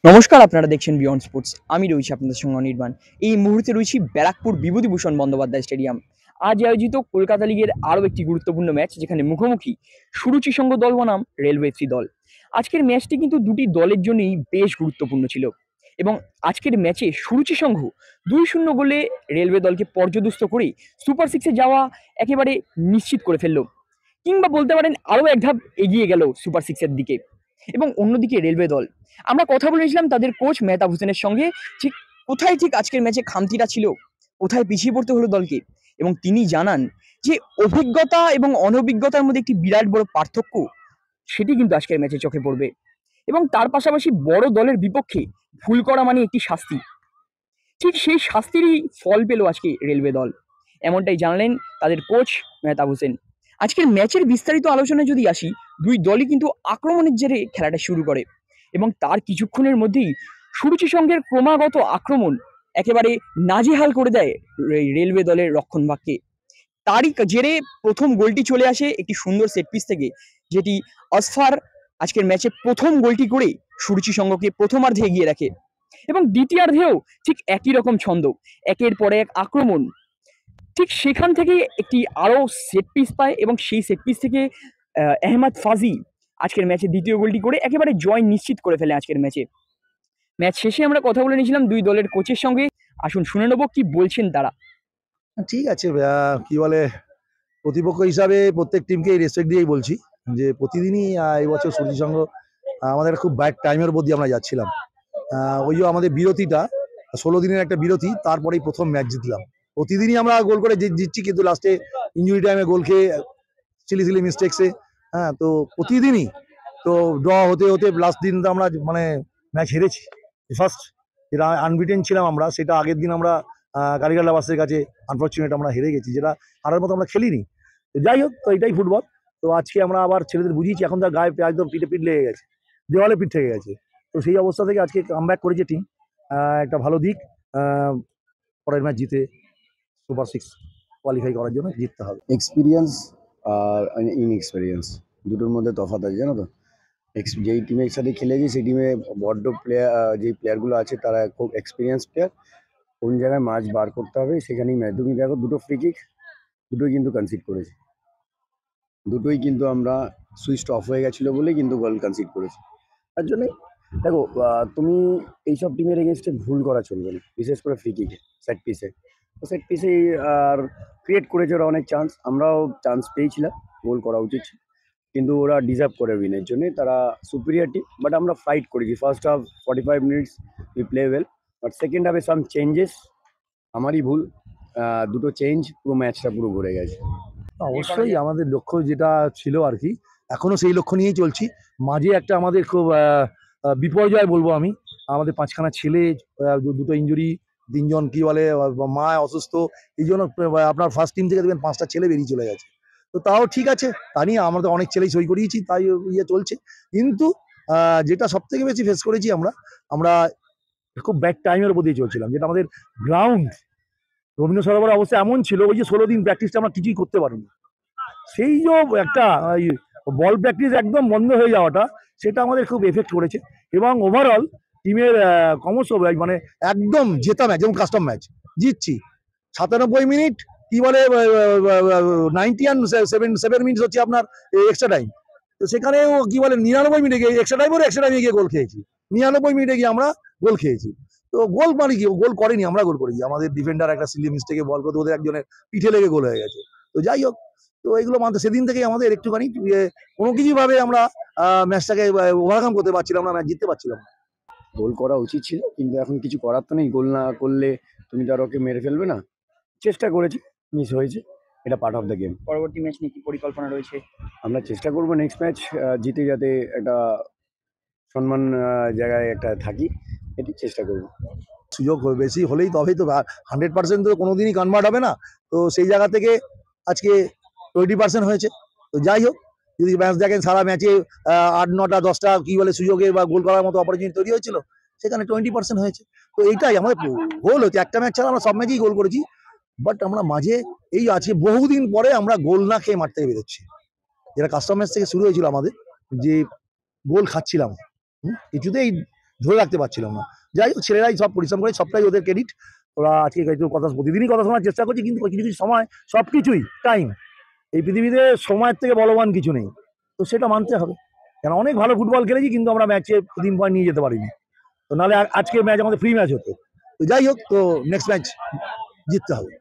নমস্কার, আপনারা দেখছেন বিয়ন্ড স্পোর্টস। আমি রয়েছি আপনাদের সঙ্গে অনির্বাণ। এই মুহূর্তে রয়েছি ব্যারাকপুর বিভূতিভূষণ বন্দ্যোপাধ্যায় স্টেডিয়াম। আজ আয়োজিত কলকাতা লিগের আরও একটি গুরুত্বপূর্ণ ম্যাচ, যেখানে মুখোমুখি সুরুচি সংঘ দল বনাম রেলওয়ে এফসি দল। আজকের ম্যাচটি কিন্তু দুটি দলের জন্যই বেশ গুরুত্বপূর্ণ ছিল এবং আজকের ম্যাচে সুরুচি সংঘ 2-0 গোলে রেলওয়ে দলকে পর্যদুস্ত করে সুপার সিক্সে যাওয়া একেবারে নিশ্চিত করে ফেলল, কিংবা বলতে পারেন আরও এক ধাপ এগিয়ে গেল সুপার সিক্সের দিকে। এবং অন্যদিকে রেলওয়ে দল, আমরা কথা বলেছিলাম তাদের কোচ মেহতাব হোসেনের সঙ্গে, ঠিক কোথায় ঠিক আজকের ম্যাচে খামতিটা ছিল, কোথায় পিছিয়ে পড়তে হলো দলকে। এবং তিনি জানান যে অভিজ্ঞতা এবং অনভিজ্ঞতার মধ্যে একটি বিরাট বড় পার্থক্য, সেটি কিন্তু আজকের ম্যাচে চোখে পড়বে। এবং তার পাশাপাশি বড় দলের বিপক্ষে ভুল করা মানে একটি শাস্তি, ঠিক সেই শাস্তিরই ফল পেল আজকে রেলওয়ে দল, এমনটাই জানালেন তাদের কোচ মেহতাব হোসেন। আজকের ম্যাচের বিস্তারিত আলোচনায় যদি আসি, দুই দলই কিন্তু আক্রমণের জেরে খেলাটা শুরু করে এবং তার কিছুক্ষণের মধ্যেই সুরুচি সংঘের ক্রমাগত আক্রমণ একেবারে নাজেহাল করে দেয় রেলওয়ে দলের রক্ষণভাগকে। তারই জেরে প্রথম গোলটি চলে আসে একটি সুন্দর সেট পিস থেকে, যেটি আসফার আজকের ম্যাচে প্রথম গোলটি করে সুরুচি সংঘকে প্রথমার্ধে এগিয়ে রাখে। এবং দ্বিতীয়ার্ধেও ঠিক একই রকম ছন্দ, একের পর এক আক্রমণ। ঠিক সেখান থেকে একটি আরও সেট পিস পায় এবং সেই সেট পিস থেকে আহমদ ফাজি আজকের ম্যাচে দ্বিতীয় গোলটি করে একেবারে জয় নিশ্চিত করে ফেলে আজকের ম্যাচে। ম্যাচ শেষে আমরা কথা বলে নিয়েছিলাম দুই দলের কোচের সঙ্গে। আসুন শুনে নেবো কি বলছেন তারা। ঠিক আছে, কি বলে, প্রতিপক্ষ হিসাবে প্রত্যেক টিমকে রেসপেক্ট দিয়েই বলছি যে প্রতিদিনই এই বছর সূর্য সংঘ আমাদের খুব ব্যাড টাইমের মধ্যে আমরা যাচ্ছিলাম। ওই যে আমাদের বিরতিটা 16 দিনের একটা বিরতি, তারপরেই প্রথম ম্যাচ জিতলাম। প্রতিদিনই আমরা গোল করে জিতছি, কিন্তু লাস্টে ইঞ্জুরি টাইমে গোল খেয়ে সিলি মিস্টেক্সে, তো প্রতিদিনই তো ড্র হতে হতে লাস্ট দিন তো আমরা মানে ম্যাচ হেরেছি। ফার্স্ট যেটা আনবিটেন ছিলাম আমরা, সেটা আগের দিন আমরা কারিগর লাভাসের কাছে আনফর্চুনেট আমরা হেরে গেছি, যেটা হারার মতো আমরা খেলিনি। তো যাই হোক, তো এটাই ফুটবল। তো আজকে আমরা আবার ছেলেদের বুঝিয়েছি, এখন তার গায়ে একদম পিঠে পিঠ লেগে গেছে, দেওয়ালে পিঠ থেকে গেছে। তো সেই অবস্থা থেকে আজকে কামব্যাক করেছে টিম, একটা ভালো দিক। পরের ম্যাচ জিতে সুপার সিক্স কোয়ালিফাই করার জন্য জিততে হবে। এক্সপিরিয়েন্স আর ইনএক্সপিরিয়েন্স দুটোর মধ্যে তফাৎ আছে, জানো তো। যেই টিমের সাথে খেলেছি সেই টিমে বড্ড প্লেয়ার, যেই প্লেয়ারগুলো আছে তারা খুব এক্সপিরিয়েন্স প্লেয়ার। কোন জায়গায় ম্যাচ বার করতে হবে সেখানেই ম্যাচ। তুমি দেখো, দুটো ফ্রি কিক, দুটোই কিন্তু কনসিড করেছি। দুটোই কিন্তু আমরা সুইচ অফ হয়ে গেছিলো বলেই কিন্তু গোল কনসিড করেছি। তার জন্যে দেখো, তুমি এইসব টিমের এগেনস্টে ভুল করা চলবে না, বিশেষ করে ফ্রি কিকে, সেট পিসে। তো সেট পিসে আর ক্রিয়েট করেছে ওরা অনেক চান্স, আমরাও চান্স পেয়েছিলাম, গোল করা উচিত ছিল। কিন্তু ওরা ডিজার্ভ করে উইনের জন্য, তারা সুপিরিয়র টিম। বাট আমরা ফাইট করেছি। First half 45 minutes we play well, but second হাফে সাম চেঞ্জেস, আমারই ভুল। দুটো চেঞ্জ পুরো ম্যাচটা পুরো ঘুরে গেছে। অবশ্যই আমাদের লক্ষ্য যেটা ছিল আর কি, এখনো সেই লক্ষ্য নিয়েই চলছি। মাঝে একটা আমাদের খুব বিপর্যয় বলবো আমি, আমাদের 5খানা ছেলে, দুটো ইঞ্জুরি, 3জন কি বলে মা অসুস্থ, এই জন্য আপনার ফার্স্ট টিম থেকে দেখবেন 5টা ছেলে বেরিয়ে চলে গেছে। তো তাও ঠিক আছে, তা নিয়ে আমরা তো অনেক ছেলেই সই করিয়েছি, তাই ইয়ে চলছে। কিন্তু যেটা সব থেকে বেশি ফেস করেছি আমরা আমরা খুব ব্যাড টাইমের উপর দিয়ে চলছিলাম, যেটা আমাদের গ্রাউন্ড রবীন্দ্র সরোবরের অবস্থা এমন ছিল, ওই যে 16 দিন প্র্যাকটিসটা আমরা কিছুই করতে পারিনি। সেই যে একটা বল প্র্যাকটিস একদম বন্ধ হয়ে যাওয়াটা, সেটা আমাদের খুব এফেক্ট করেছে। এবং ওভারঅল টিমের ক্রমশ মানে একদম জেতা ম্যাচ, যেমন কাস্টম ম্যাচ জিতছি 97 মিনিট, কি বলে 97 মিনিট হচ্ছে আপনার এক্সট্রা টাইম। তো সেখানেও কি বলে 99 মিনিটে গিয়ে এক্সট্রা টাইমে গিয়ে গোল খেয়েছি, 99 মিনিটে গিয়ে আমরা গোল খেয়েছি। তো গোল মানে কি, গোল করেনি, আমরা গোল করেছি। আমাদের ডিফেন্ডার একটা সিলি মিস্টেকে বল করতে ওদের একজনের পিঠে লেগে গোল হয়ে গেছে। তো যাই হোক, তো এগুলো মানতে সেদিন থেকেই আমাদের একটুখানি কোনো কিছু ভাবে আমরা ম্যাচটাকে ওভারকাম করতে পারছিলাম না, ম্যাচ জিততে পারছিলাম না। গোল করা উচিত ছিল, কিন্তু এখন কিছু করার তো নেই। গোল না করলে তুমি তো আর ওকে মেরে ফেলবে না। চেষ্টা করেছি, মিস হয়েছে, এটা পার্ট অফ দ্য গেম। পরবর্তী ম্যাচ নিয়ে কি পরিকল্পনা রয়েছে? আমরা চেষ্টা করবো নেক্সট ম্যাচ জিতে, যাতে একটা সম্মান জায়গায় একটা থাকি, এটি চেষ্টা করবো। সুযোগ বেশি হলেই তবেই তো 100% তো কোনোদিনই কনভার্ট হবে না। তো সেই জায়গা থেকে আজকে 20% হয়েছে। তো যাই হোক, যদি ম্যাচ দেখেন সারা ম্যাচে 8, 9টা 10টা কি বলে সুযোগে বা গোল করার মতো অপরচুনিটি তৈরি হয়েছিল, সেখানে 20% হয়েছে। তো এইটাই আমাদের গোল হচ্ছে, একটা ম্যাচ ছাড়া আমরা সব ম্যাচেই গোল করেছি। বাট আমরা মাঝে এই আজকে বহুদিন পরে আমরা গোল না খেয়ে মাঠ থেকে বেরোচ্ছি, যেটা কাস্টম ম্যাচ থেকে শুরু হয়েছিল আমাদের, যে গোল খাচ্ছিলাম কিছুতেই ধরে রাখতে পারছিলাম না। যাই হোক, ছেলেরাই সব পরিশ্রম করে, সবটাই ওদের ক্রেডিট। ওরা আজকে একটু কথা, প্রতিদিনই কথা শোনার চেষ্টা করছি, কিন্তু কিছু কিছু সময় সবকিছুই টাইম, এই পৃথিবীতে সময়ের থেকে বলবান কিছু নেই, তো সেটা মানতে হবে। কেন অনেক ভালো ফুটবল খেলেছি, কিন্তু আমরা ম্যাচে 3 পয়েন্ট নিয়ে যেতে পারিনি। তো নাহলে আজকে ম্যাচ আমাদের ফ্রি ম্যাচ হতো। তো যাই হোক, তো নেক্সট ম্যাচ জিততে হবে।